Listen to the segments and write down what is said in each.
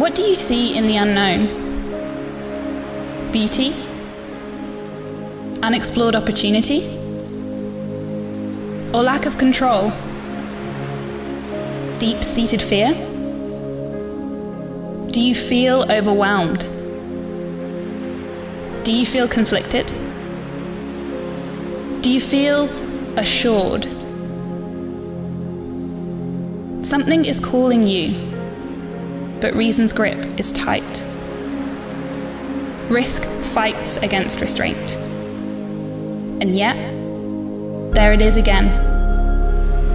What do you see in the unknown? Beauty? Unexplored opportunity? Or lack of control? Deep-seated fear? Do you feel overwhelmed? Do you feel conflicted? Do you feel assured? Something is calling you, but reason's grip is tight. Risk fights against restraint. And yet, there it is again,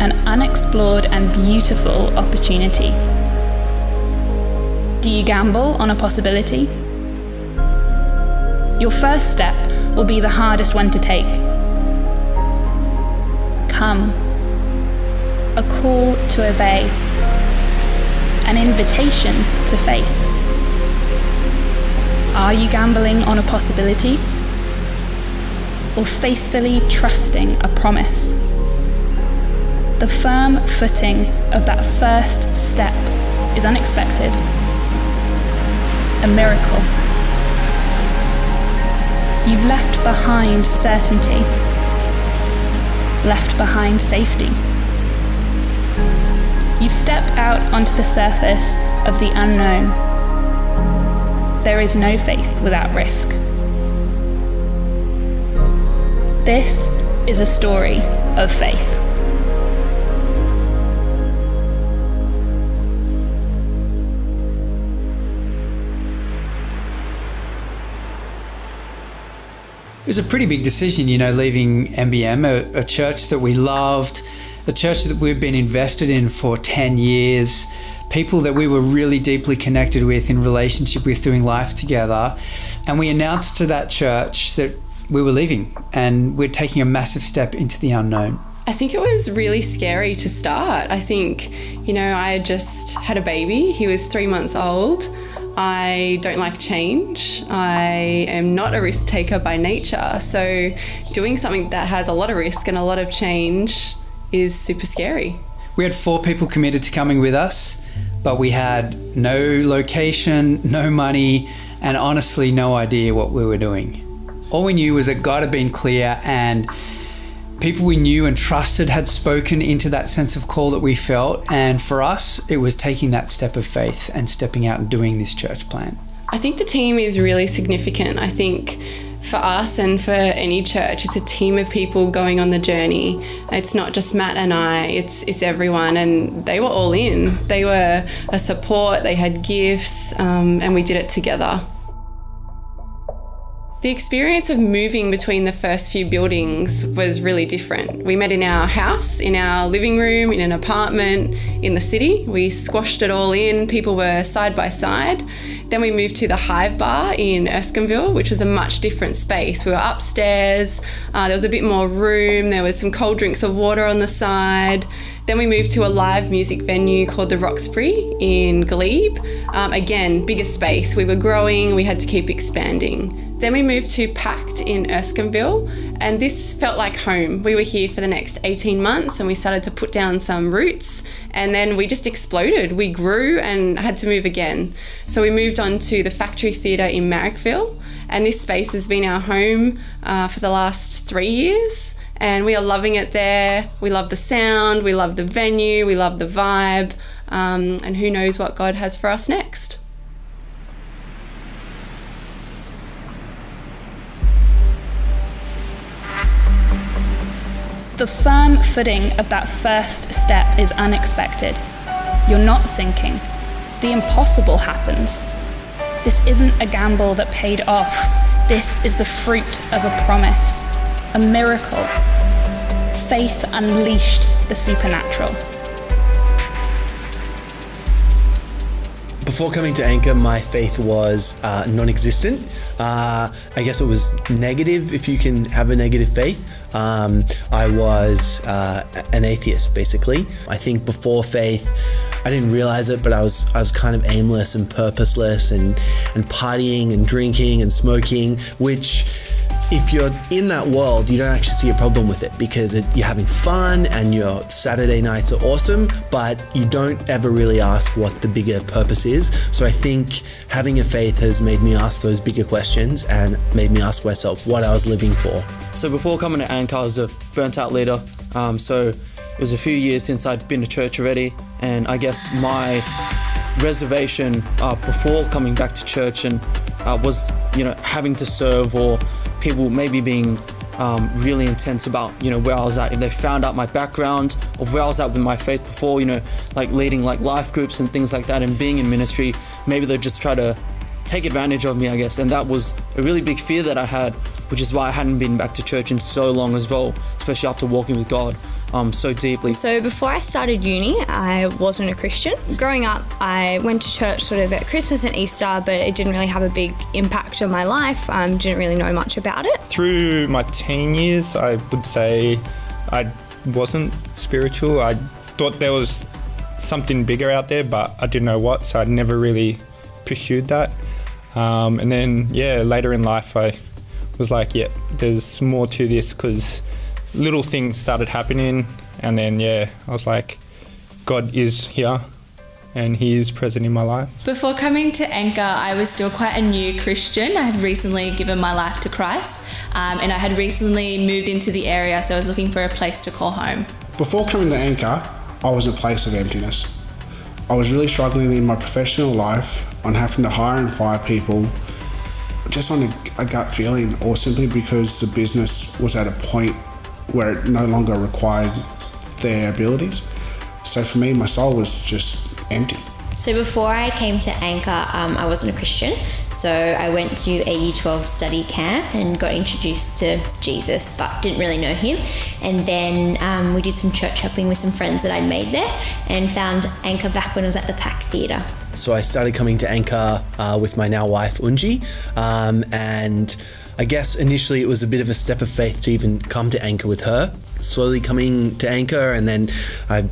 an unexplored and beautiful opportunity. Do you gamble on a possibility? Your first step will be the hardest one to take. Come. A call to obey. An invitation to faith. Are you gambling on a possibility? Or faithfully trusting a promise? The firm footing of that first step is unexpected. A miracle. You've left behind certainty, left behind safety. You've stepped out onto the surface of the unknown. There is no faith without risk. This is a story of faith. It was a pretty big decision, leaving MBM, a church that we loved, a church that we've been invested in for 10 years, people that we were really deeply connected with in relationship with, doing life together. And we announced to that church that we were leaving and we're taking a massive step into the unknown. I think it was really scary to start. I think, I had just had a baby. He was 3 months old. I don't like change. I am not a risk taker by nature. So doing something that has a lot of risk and a lot of change is super scary. We had 4 people committed to coming with us, but we had no location, no money, and honestly no idea what we were doing. All we knew was that God had been clear and people we knew and trusted had spoken into that sense of call that we felt. And for us, it was taking that step of faith and stepping out and doing this church plant. I think the team is really significant. I think for us and for any church, it's a team of people going on the journey. It's not just Matt and I, it's everyone. And they were all in. They were a support, they had gifts, and we did it together. The experience of moving between the first few buildings was really different. We met in our house, in our living room, in an apartment in the city. We squashed it all in. People were side by side. Then we moved to the Hive Bar in Erskineville, which was a much different space. We were upstairs. There was a bit more room. There was some cold drinks of water on the side. Then we moved to a live music venue called the Roxbury in Glebe. Again, bigger space. We were growing. We had to keep expanding. Then we moved to Pact in Erskineville, and this felt like home. We were here for the next 18 months and we started to put down some roots, and then we just exploded. We grew and had to move again. So we moved on to the Factory Theatre in Marrickville, and this space has been our home for the last 3 years, and we are loving it there. We love the sound, we love the venue, we love the vibe, and who knows what God has for us next. The firm footing of that first step is unexpected. You're not sinking. The impossible happens. This isn't a gamble that paid off. This is the fruit of a promise, a miracle. Faith unleashed the supernatural. Before coming to Anchor, my faith was non-existent. I guess it was negative, if you can have a negative faith. I was an atheist, basically. I think before faith, I didn't realize it, but I was kind of aimless and purposeless and partying and drinking and smoking, which if you're in that world, you don't actually see a problem with it because you're having fun and your Saturday nights are awesome, but you don't ever really ask what the bigger purpose is. So I think having a faith has made me ask those bigger questions and made me ask myself what I was living for. So before coming to Anchor, I was a burnt out leader. So it was a few years since I'd been to church already. And I guess my reservation before coming back to church and was, having to serve, or people maybe being really intense about, where I was at. If they found out my background of where I was at with my faith before, like leading like life groups and things like that and being in ministry, maybe they'd just try to take advantage of me, I guess. And that was a really big fear that I had, which is why I hadn't been back to church in so long as well, especially after walking with God so deeply. So before I started uni, I wasn't a Christian. Growing up, I went to church sort of at Christmas and Easter, but it didn't really have a big impact on my life. Didn't really know much about it. Through my teen years, I would say I wasn't spiritual. I thought there was something bigger out there, but I didn't know what, so I never really pursued that. And then, later in life, I was like, there's more to this, because little things started happening, and then I was like, God is here and he is present in my life. Before coming to Anchor, I was still quite a new Christian. I had recently given my life to Christ, and I had recently moved into the area, so I was looking for a place to call home. Before coming to Anchor, I was in a place of emptiness. I was really struggling in my professional life on having to hire and fire people just on a gut feeling, or simply because the business was at a point where it no longer required their abilities. So for me, my soul was just empty. So before I came to Anchor, I wasn't a Christian. So I went to a Year 12 study camp and got introduced to Jesus, but didn't really know him. And then we did some church hopping with some friends that I'd made there, and found Anchor back when I was at the Pack Theatre. So I started coming to Anchor with my now wife, Unji, and I guess initially it was a bit of a step of faith to even come to Anchor with her. Slowly coming to Anchor, and then I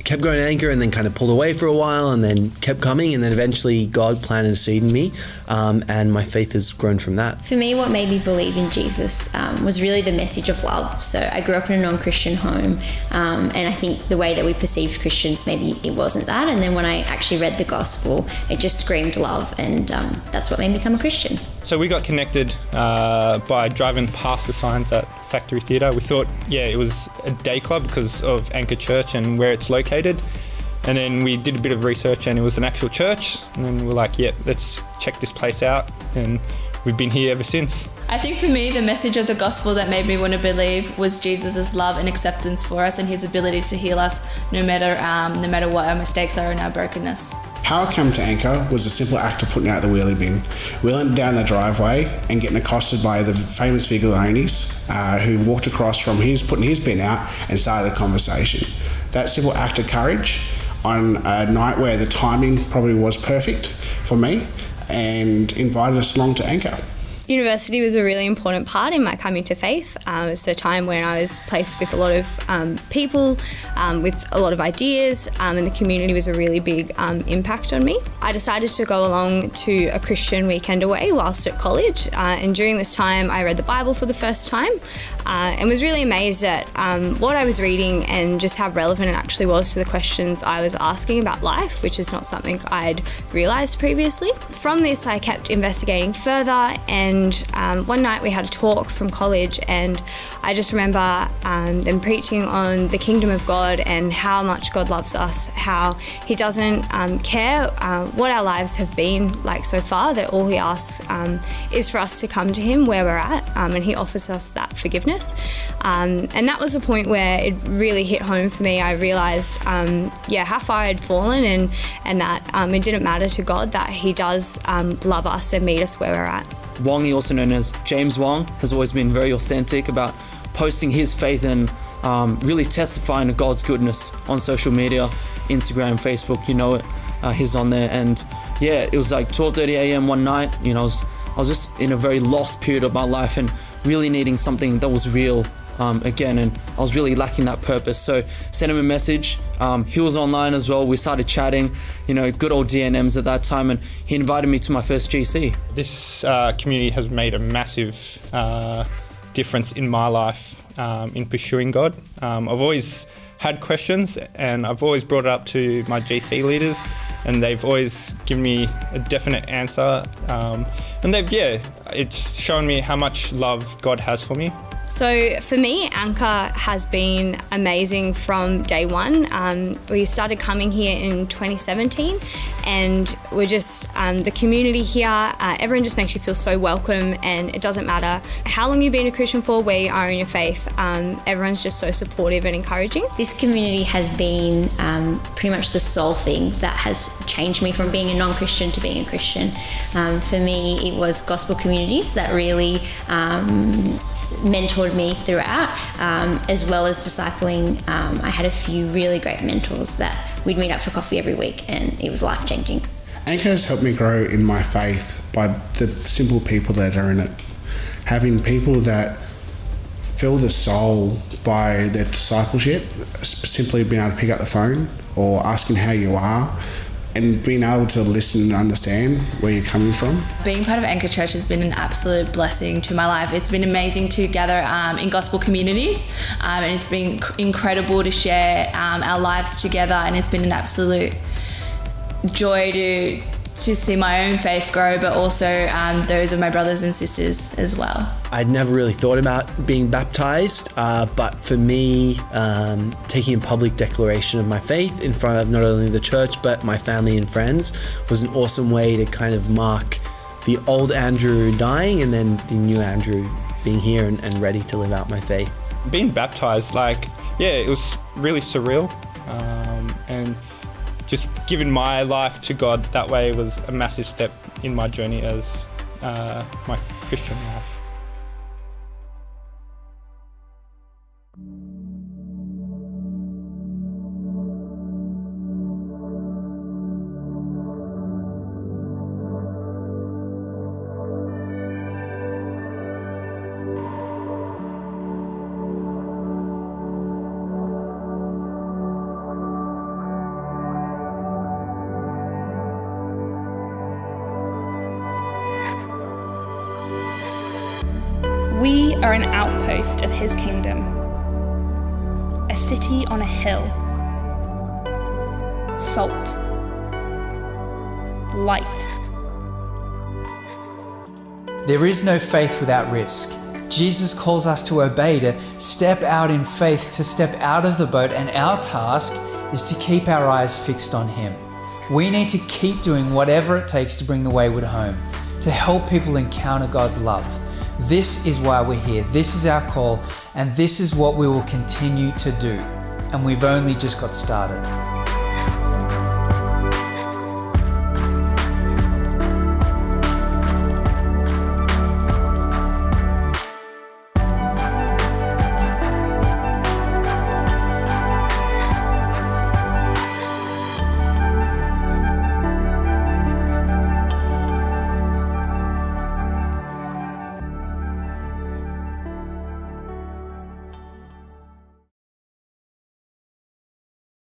kept going to Anchor, and then kind of pulled away for a while, and then kept coming, and then eventually God planted a seed in me, and my faith has grown from that. For me, what made me believe in Jesus was really the message of love. So I grew up in a non-Christian home, and I think the way that we perceived Christians, maybe it wasn't that. And then when I actually read the gospel, it just screamed love, and that's what made me become a Christian. So we got connected by driving past the signs at Factory Theatre. We thought, it was a day club because of Anchor Church and where it's located. And then we did a bit of research, and it was an actual church. And then we're like, let's check this place out. And we've been here ever since. I think for me, the message of the gospel that made me want to believe was Jesus' love and acceptance for us, and his ability to heal us no matter what our mistakes are and our brokenness. How I came to Anchor was a simple act of putting out the wheelie bin, wheeling down the driveway and getting accosted by the famous Vigilantes who walked across from putting his bin out and started a conversation. That simple act of courage on a night where the timing probably was perfect for me, and invited us along to Anchor. University was a really important part in my coming to faith. It was a time when I was placed with a lot of people with a lot of ideas, and the community was a really big impact on me. I decided to go along to a Christian weekend away whilst at college, and during this time I read the Bible for the first time and was really amazed at what I was reading and just how relevant it actually was to the questions I was asking about life, which is not something I'd realised previously. From this I kept investigating further, and one night we had a talk from college, and I just remember them preaching on the kingdom of God and how much God loves us, how he doesn't care what our lives have been like so far, that all he asks is for us to come to him where we're at, and he offers us that forgiveness. And that was a point where it really hit home for me. I realised how far I'd fallen, and that it didn't matter to God, that he does love us and meet us where we're at. Wongy, also known as James Wong, has always been very authentic about posting his faith and really testifying to God's goodness on social media, Instagram, Facebook, he's on there. And it was like 12:30 a.m. one night, I was just in a very lost period of my life and really needing something that was real again, and I was really lacking that purpose. So sent him a message. He was online as well. We started chatting, good old DNMs at that time, and he invited me to my first GC. This community has made a massive difference in my life in pursuing God. I've always had questions, and I've always brought it up to my GC leaders, and they've always given me a definite answer. And it's shown me how much love God has for me. So for me, Anchor has been amazing from day one. We started coming here in 2017, and we're just, the community here, everyone just makes you feel so welcome, and it doesn't matter how long you've been a Christian for, where you are in your faith, everyone's just so supportive and encouraging. This community has been pretty much the sole thing that has changed me from being a non-Christian to being a Christian. For me, it was gospel communities that really mentored me throughout, as well as discipling. I had a few really great mentors that we'd meet up for coffee every week, and it was life-changing. Anchor has helped me grow in my faith by the simple people that are in it. Having people that fill the soul by their discipleship, simply being able to pick up the phone or asking how you are, and being able to listen and understand where you're coming from. Being part of Anchor Church has been an absolute blessing to my life. It's been amazing to gather in gospel communities, and it's been incredible to share our lives together, and it's been an absolute joy to see my own faith grow, but also those of my brothers and sisters as well. I'd never really thought about being baptized, but for me, taking a public declaration of my faith in front of not only the church, but my family and friends was an awesome way to kind of mark the old Andrew dying and then the new Andrew being here and ready to live out my faith. Being baptized, it was really surreal, and just giving my life to God that way was a massive step in my journey as my Christian life. We are an outpost of his kingdom, a city on a hill, salt, light. There is no faith without risk. Jesus calls us to obey, to step out in faith, to step out of the boat, and our task is to keep our eyes fixed on him. We need to keep doing whatever it takes to bring the wayward home, to help people encounter God's love. This is why we're here. This is our call, and this is what we will continue to do. And we've only just got started.